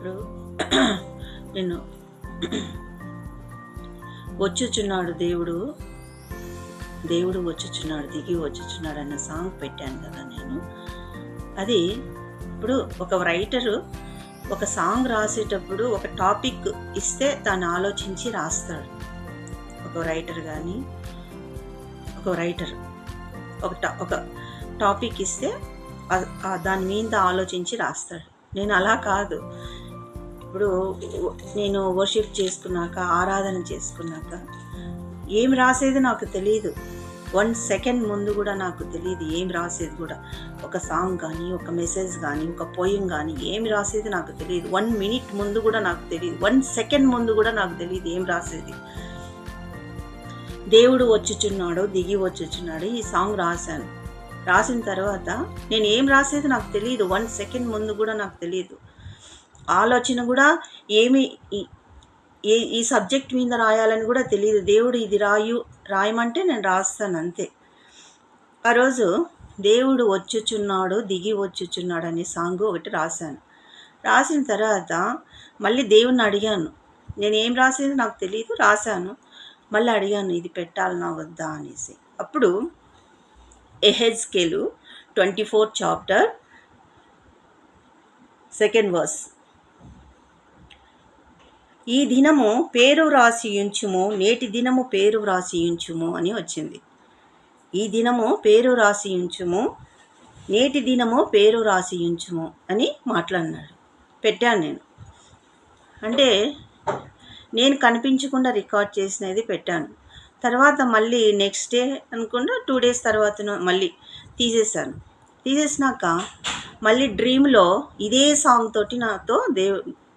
ఇప్పుడు నేను వచ్చుచున్నాడు దేవుడు దేవుడు వచ్చుచున్నాడు దిగి వచ్చుచున్నాడు అన్న సాంగ్ పెట్టాను కదా నేను. అది ఇప్పుడు ఒక రైటరు ఒక సాంగ్ రాసేటప్పుడు ఒక టాపిక్ ఇస్తే దాన్ని ఆలోచించి రాస్తాడు. ఒక రైటర్ కానీ ఒక టాపిక్ ఇస్తే దాని మీద ఆలోచించి రాస్తాడు. నేను అలా కాదు. ఇప్పుడు నేను వర్షిప్ చేసుకున్నాక, ఆరాధన చేసుకున్నాక ఏం రాసేది నాకు తెలియదు. 1 సెకండ్ ముందు కూడా నాకు తెలియదు ఏం రాసేది కూడా. ఒక సాంగ్ కానీ, ఒక మెసేజ్ కానీ, ఒక పోయం కానీ ఏం రాసేది నాకు తెలియదు. 1 మినిట్ ముందు కూడా నాకు తెలియదు. 1 సెకండ్ ముందు కూడా నాకు తెలియదు ఏం రాసేది. దేవుడు వచ్చుచున్నాడు దిగి వచ్చుచున్నాడు ఈ సాంగ్ రాశాను. రాసిన తర్వాత నేను ఏం రాసేది నాకు తెలియదు. 1 సెకండ్ ముందు కూడా నాకు తెలియదు. ఆలోచన కూడా ఏమి ఈ సబ్జెక్ట్ మీద రాయాలని కూడా తెలియదు. దేవుడు ఇది రాయమంటే నేను రాస్తాను అంతే. ఆ రోజు దేవుడు వచ్చుచున్నాడు దిగి వచ్చుచున్నాడు అనే సాంగ్ ఒకటి రాశాను. రాసిన తర్వాత మళ్ళీ దేవుణ్ణి అడిగాను. నేను ఏం రాసేది నాకు తెలియదు, రాశాను. మళ్ళీ అడిగాను ఇది పెట్టాలనా వద్దా అనేసి. అప్పుడు ఎహెజ్కేలు 24 చాప్టర్ 2nd వర్స్, ఈ దినము పేరు రాసియుంచుము, నేటి దినము పేరు రాసియుంచుము అని వచ్చింది. ఈ దినము పేరు రాసియుంచుము, నేటి దినము పేరు రాసియుంచుము అని మాట్లాడినాడు. పెట్టాను నేను. అంటే నేను కనిపించకుండా రికార్డ్ చేసినది పెట్టాను. తర్వాత మళ్ళీ నెక్స్ట్ డే అనుకుంటా 2 days తర్వాత మళ్ళీ తీసేశాను. తీసేసినాక మళ్ళీ డ్రీమ్లో ఇదే సాంగ్ తోటి నాతో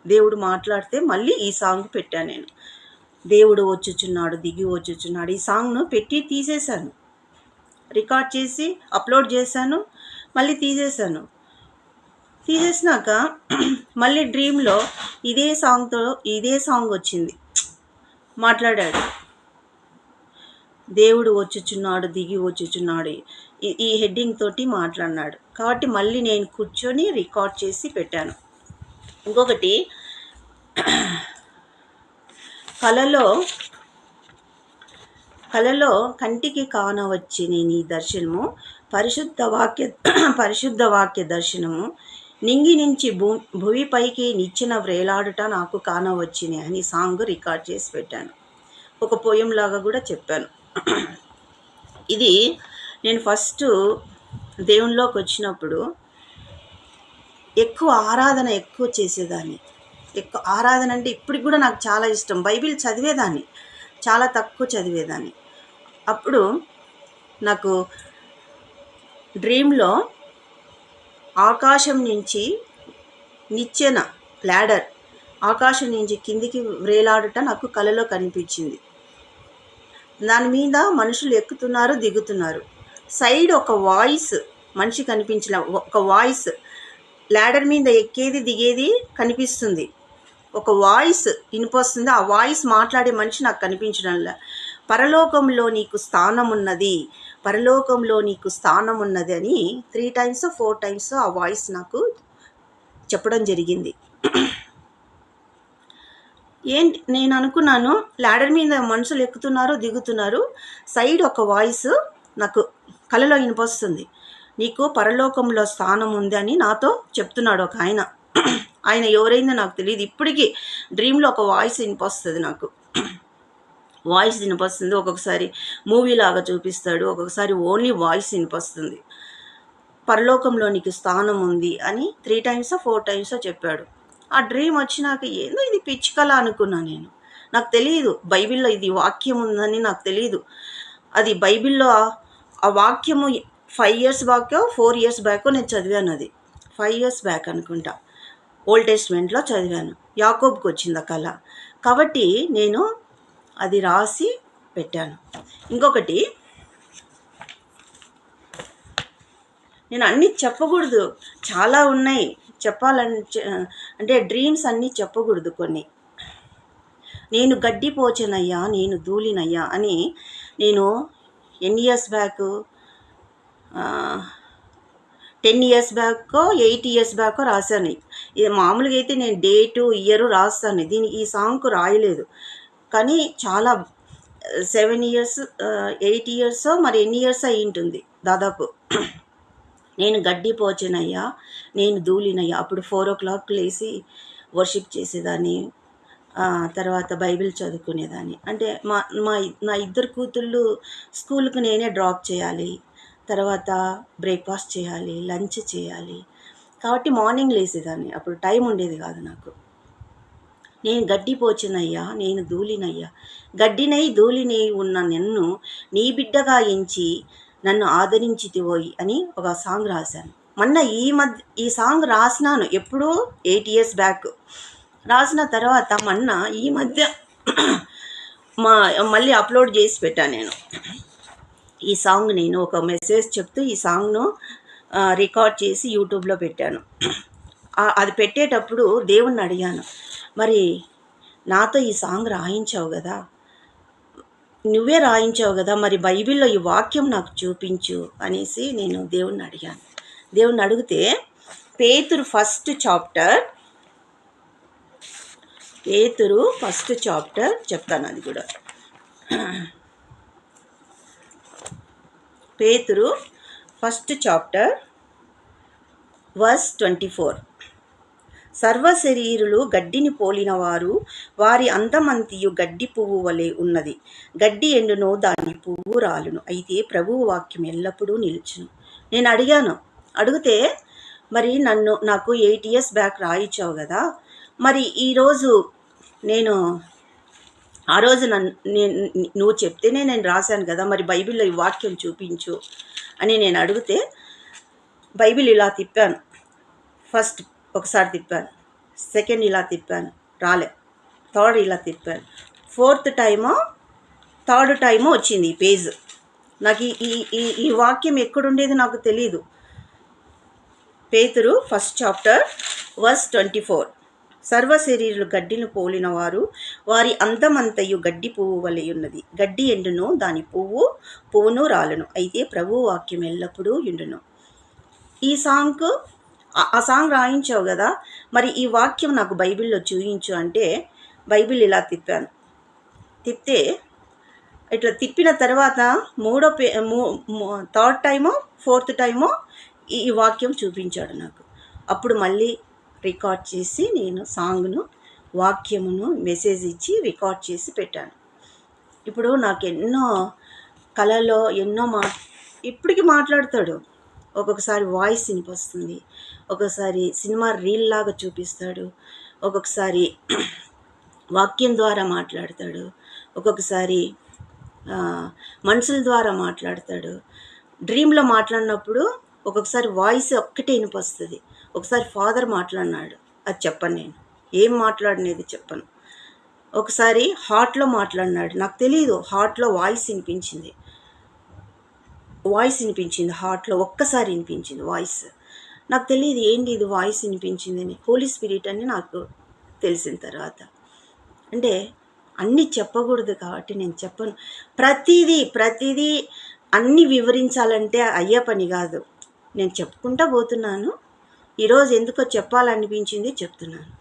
దేవుడు మాట్లాడితే మళ్ళీ ఈ సాంగ్ పెట్టాను నేను. దేవుడు వచ్చుచున్నాడు దిగి వచ్చుచున్నాడు ఈ సాంగ్ను పెట్టి తీసేశాను. రికార్డ్ చేసి అప్లోడ్ చేశాను, మళ్ళీ తీసేశాను. తీసేసినాక మళ్ళీ డ్రీమ్లో ఇదే సాంగ్ వచ్చింది. మాట్లాడాడు, దేవుడు వచ్చుచున్నాడు దిగి వచ్చుచున్నాడు ఈ హెడ్డింగ్ తోటి మాట్లాడినాడు. కాబట్టి మళ్ళీ నేను కూర్చొని రికార్డ్ చేసి పెట్టాను. ఇంకొకటి, కలలో కంటికి కానవచ్చి నేను ఈ దర్శనము పరిశుద్ధ వాక్య దర్శనము నింగి నుంచి భూమిపైకి నిచ్చెన వ్రేలాడుట నాకు కానవచ్చినాయి అని సాంగ్ రికార్డ్ చేసి పెట్టాను. ఒక పోయం లాగా కూడా చెప్పాను. ఇది నేను ఫస్ట్ దేవునిలోకి వచ్చినప్పుడు ఆరాధన ఎక్కువ చేసేదాన్ని. ఆరాధన అంటే ఇప్పటికి కూడా నాకు చాలా ఇష్టం. బైబిల్ చదివేదాన్ని, చాలా తక్కువ చదివేదాన్ని. అప్పుడు నాకు డ్రీమ్లో ఆకాశం నుంచి నిచ్చెన ల్యాడర్ ఆకాశం నుంచి కిందికి వ్రేలాడుట నాకు కలలో కనిపించింది. దాని మీద మనుషులు ఎక్కుతున్నారు దిగుతున్నారు. సైడ్ ఒక వాయిస్, మనిషి కనిపించిన ఒక వాయిస్, ల్యాడర్ మీద ఎక్కేది దిగేది కనిపిస్తుంది. ఒక వాయిస్ వినిపిస్తుంది. ఆ వాయిస్ మాట్లాడే మనిషి నాకు కనిపించడంలా. పరలోకంలో నీకు స్థానం ఉన్నది, పరలోకంలో నీకు స్థానం ఉన్నది అని 3 times 4 times ఆ వాయిస్ నాకు చెప్పడం జరిగింది. నేను అనుకున్నాను, ల్యాడర్ మీద మనుషులు ఎక్కుతున్నారు దిగుతున్నారు, సైడ్ ఒక వాయిస్ నాకు కలలో వినిపిస్తుంది, నీకు పరలోకంలో స్థానం ఉంది అని నాతో చెప్తున్నాడు ఒక ఆయన. ఆయన ఎవరైందో నాకు తెలియదు. ఇప్పటికీ డ్రీమ్లో ఒక వాయిస్ వినిపిస్తుంది నాకు. వాయిస్ వినిపిస్తుంది. ఒక్కొక్కసారి మూవీలాగా చూపిస్తాడు, ఒక్కొక్కసారి ఓన్లీ వాయిస్ వినిపిస్తుంది. పరలోకంలో నీకు స్థానం ఉంది అని 3 times 4 times చెప్పాడు. ఆ డ్రీమ్ వచ్చినాక ఏందో ఇది పిచ్చికల అనుకున్నాను నేను. నాకు తెలియదు బైబిల్లో ఇది వాక్యం ఉందని నాకు తెలియదు. అది బైబిల్లో ఆ వాక్యము 5 years బ్యాకో 4 years బ్యాకో నేను చదివాను. అది 5 years బ్యాక్ అనుకుంటా. ఓల్డ్ టెస్ట్మెంట్లో చదివాను. యాకోబుకి వచ్చింది ఆ కళ. కాబట్టి నేను అది రాసి పెట్టాను. ఇంకొకటి, నేను అన్నీ చెప్పకూడదు, చాలా ఉన్నాయి అంటే డ్రీమ్స్ అన్నీ చెప్పకూడదు. కొన్ని నేను గడ్డిపోచనయ్యా నేను ధూళినయ్యా అని నేను ఎన్ని ఇయర్స్ బ్యాక్ 10 ఇయర్స్ బ్యాకో 8 ఇయర్స్ బ్యాకో రాశాను. ఇది మామూలుగా అయితే నేను డేటు ఇయర్ రాస్తాను, ఈ సాంగ్కు రాయలేదు. కానీ చాలా 7 ఇయర్స్ 8 ఇయర్సో మరి ఎన్ని ఇయర్స్ అయి ఉంటుంది దాదాపు. నేను గడ్డిపోచనయ్యా, నేను ధూళినయ్యా. అప్పుడు 4 o'clock లేసి వర్షిప్ చేసేదాన్ని, తర్వాత బైబిల్ చదువుకునేదాన్ని. అంటే నా ఇద్దరు కూతుళ్ళు స్కూల్కి నేనే డ్రాప్ చేయాలి, తర్వాత బ్రేక్ఫాస్ట్ చేయాలి, లంచ్ చేయాలి. కాబట్టి మార్నింగ్ లేసేదాన్ని, అప్పుడు టైం ఉండేది కాదు నాకు. నేను గడ్డిపోచినయ్యా, నేను ధూళినయ్యా, గడ్డినై ధూళినై ఉన్న నన్ను నీ బిడ్డగా ఎంచి నన్ను ఆదరించితివోయి అని ఒక సాంగ్ రాశాను. మొన్న ఈ సాంగ్ రాసినాను ఎప్పుడూ 8 years బ్యాక్. రాసిన తర్వాత మొన్న ఈ మధ్య మళ్ళీ అప్లోడ్ చేసి పెట్టాను నేను ఈ సాంగ్. నేను ఒక మెసేజ్ చెప్తూ ఈ సాంగ్ను రికార్డ్ చేసి యూట్యూబ్లో పెట్టాను. అది పెట్టేటప్పుడు దేవుణ్ణి అడిగాను, మరి నాతో ఈ సాంగ్ రాయించావు కదా, నువ్వే రాయించావు కదా, మరి బైబిల్లో ఈ వాక్యం నాకు చూపించు అనేసి నేను దేవుణ్ణి అడిగాను. దేవుణ్ణి అడిగితే పేతురు ఫస్ట్ చాప్టర్ చెప్తాను, అది కూడా. పేతురు ఫస్ట్ చాప్టర్ వర్స్ 24. సర్వశరీరులు గడ్డిని పోలిన వారు, వారి అందమంతియు గడ్డి పువ్వు వలె ఉన్నది. గడ్డి ఎండును, దాని పువ్వు రాలును, అయితే ప్రభువు వాక్యం ఎల్లప్పుడూ నిలుచును. నేను అడిగితే మరి నాకు 8 years బ్యాక్ రాయించావు కదా, మరి ఈరోజు ఆ రోజు నువ్వు చెప్తేనే నేను రాశాను కదా, మరి బైబిల్లో ఈ వాక్యం చూపించు అని నేను అడిగితే బైబిల్ ఇలా తిప్పాను. ఫస్ట్ ఒకసారి తిప్పాను, సెకండ్ ఇలా తిప్పాను, రాలే. థర్డ్ ఇలా తిప్పాను, ఫోర్త్ థర్డ్ టైమో వచ్చింది ఈ పేజ్. నాకు ఈ వాక్యం ఎక్కడుండేది నాకు తెలీదు. పేతురు ఫస్ట్ చాప్టర్ వర్స్ 24. సర్వశరీరులు గడ్డిని పోలిన వారు, వారి అందమంతయు గడ్డి పువ్వు వలె ఉన్నది. గడ్డి ఎండును, దాని పువ్వును రాలును, అయితే ప్రభువు వాక్యం ఎల్లప్పుడూ ఎండును. ఈ సాంగ్కు ఆ సాంగ్ రాయించావు కదా, మరి ఈ వాక్యం నాకు బైబిల్లో చూయించు అంటే బైబిల్ ఇలా తిప్పితే ఇట్లా తిప్పిన తర్వాత థర్డ్ టైమో ఫోర్త్ టైమో ఈ వాక్యం చూపించాడు నాకు. అప్పుడు మళ్ళీ రికార్డ్ చేసి నేను సాంగ్ను, వాక్యమును మెసేజ్ ఇచ్చి రికార్డ్ చేసి పెట్టాను. ఇప్పుడు నాకు ఎన్నో కళలో ఇప్పటికీ మాట్లాడతాడు. ఒక్కొక్కసారి వాయిస్ వినిపిస్తుంది, ఒక్కొక్కసారి సినిమా రీల్ లాగా చూపిస్తాడు, ఒక్కొక్కసారి వాక్యం ద్వారా మాట్లాడతాడు, ఒక్కొక్కసారి మనుషుల ద్వారా మాట్లాడతాడు. డ్రీమ్లో మాట్లాడినప్పుడు ఒక్కొక్కసారి వాయిస్ ఒక్కటే వినిపిస్తుంది, ఒకసారి ఫాదర్ మాట్లాడినాడు, అది చెప్పను, నేను ఏం మాట్లాడినది చెప్పను. ఒకసారి హార్ట్లో మాట్లాడినాడు, నాకు తెలియదు, హార్ట్లో వాయిస్ వినిపించింది, హార్ట్లో ఒక్కసారి వినిపించింది వాయిస్. నాకు తెలియదు ఏంటి ఇది వాయిస్ వినిపించిందని, హోలీ స్పిరిట్ అని నాకు తెలిసిన తర్వాత. అంటే అన్నీ చెప్పకూడదు కాబట్టి నేను చెప్పను. ప్రతిదీ అన్నీ వివరించాలంటే అయ్యే పని కాదు. నేను చెప్పుకుంటా పోతున్నాను. ఈరోజు ఎందుకో చెప్పాలనిపించింది చెప్తున్నాను.